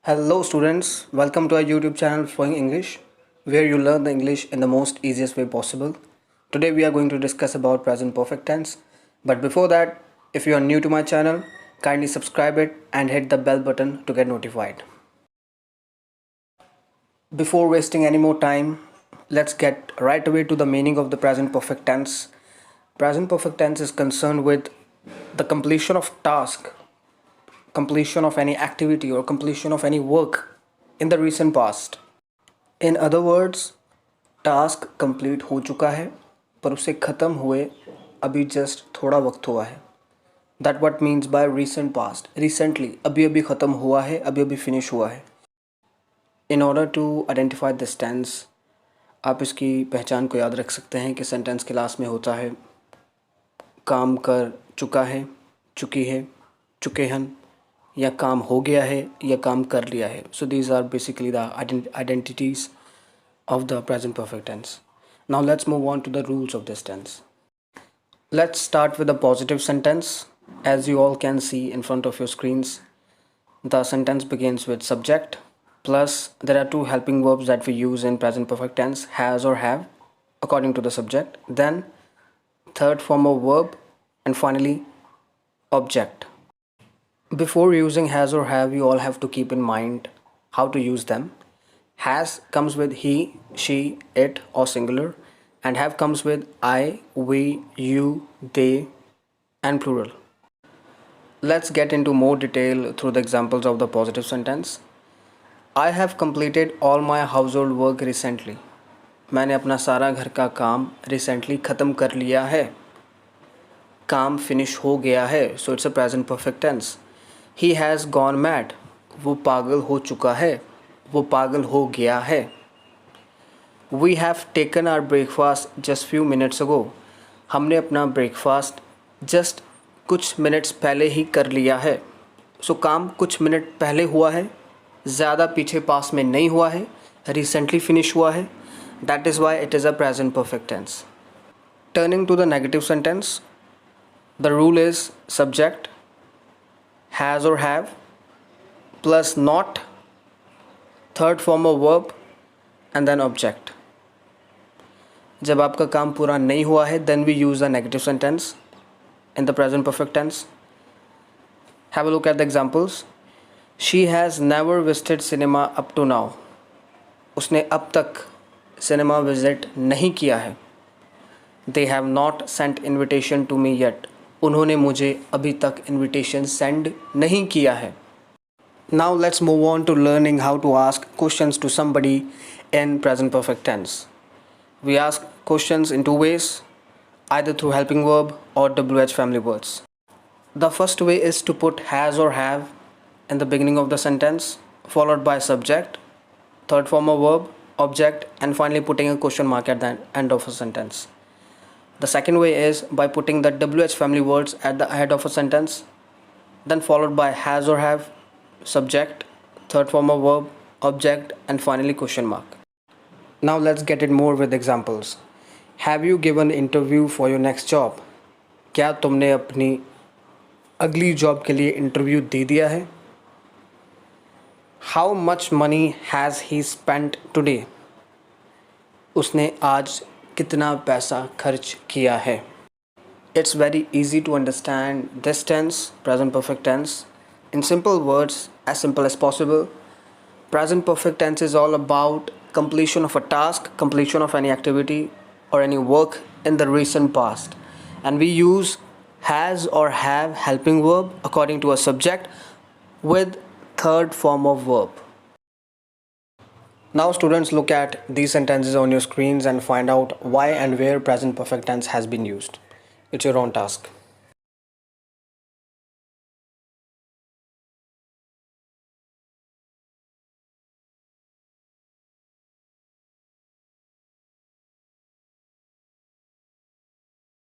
Hello students, welcome to our YouTube channel Flowing English, where you learn the English in the most easiest way possible. Today we are going to discuss about present perfect tense. But before that, if you are new to my channel, kindly subscribe it and hit the bell button to get notified. Before wasting any more time, let's get right away to the meaning of the present perfect tense. Present perfect tense is concerned with the completion of task, completion of any activity or completion of any work in the recent past. In other words, task complete हो चुका है पर उसे ख़त्म हुए अभी just थोड़ा वक्त हुआ है. That what means by recent past. Recently अभी अभी ख़त्म हुआ है, अभी अभी फिनिश हुआ है. In order to identify this tense, आप इसकी पहचान को याद रख सकते हैं कि सेंटेंस के लास्ट में होता है काम कर चुका है, चुकी है, चुके हन, या काम हो गया है या काम कर लिया है. So these are basically the identities of the present perfect tense. Now let's move on to the rules of this tense. Let's start with a positive sentence. As you all can see in front of your screens, the sentence begins with subject plus there are two helping verbs that we use in present perfect tense, has or have, according to the subject, then third form of verb, and finally object. Before using has or have, you all have to keep in mind how to use them. Has comes with he, she, it or singular, and have comes with I, we, you, they and plural. Let's get into more detail through the examples of the positive sentence. I have completed all my household work recently. मैंने अपना सारा घर का काम recently ख़त्म कर लिया है. काम finish हो गया है, so it's a present perfect tense. He has gone mad. वो पागल हो चुका है, वो पागल हो गया है. We have taken our breakfast just few minutes ago. हमने अपना ब्रेकफास्ट जस्ट कुछ मिनट्स पहले ही कर लिया है. सो काम कुछ मिनट पहले हुआ है, ज़्यादा पीछे पास में नहीं हुआ है, रिसेंटली फिनिश हुआ है. That is why it is a present perfect tense. Turning to the negative sentence, the rule is subject, has और have plus not, third form of verb and then object. जब आपका काम पूरा नहीं हुआ है, then we use the negative sentence in the present perfect tense. Have a look at the examples. She has never visited cinema up to now. उसने अब तक सिनेमा विजिट नहीं किया है. They have not sent invitation to me yet. उन्होंने मुझे अभी तक इन्विटेशन सेंड नहीं किया है. Now let's move on to learning how to ask questions to somebody in present perfect tense. We ask questions in two ways, either through helping verb or WH family words. The first way is to put has or have in the beginning of the sentence, followed by subject, third form of verb, object, and finally putting a question mark at the end of a sentence. The second way is by putting the WH family words at the head of a sentence, then followed by has or have, subject, third form of verb, object, and finally question mark. Now let's get it more with examples. Have you given interview for your next job? क्या तुमने अपनी अगली job के लिए interview दे दिया है? How much money has he spent today? उसने आज कितना पैसा खर्च किया है? It's very easy to understand this tense, present perfect tense, in simple words, as simple as possible. Present perfect tense is all about completion of a task, completion of any activity or any work in the recent past, and we use has or have helping verb according to a subject with third form of verb. Now students, look at these sentences on your screens and find out why and where present perfect tense has been used. It's your own task.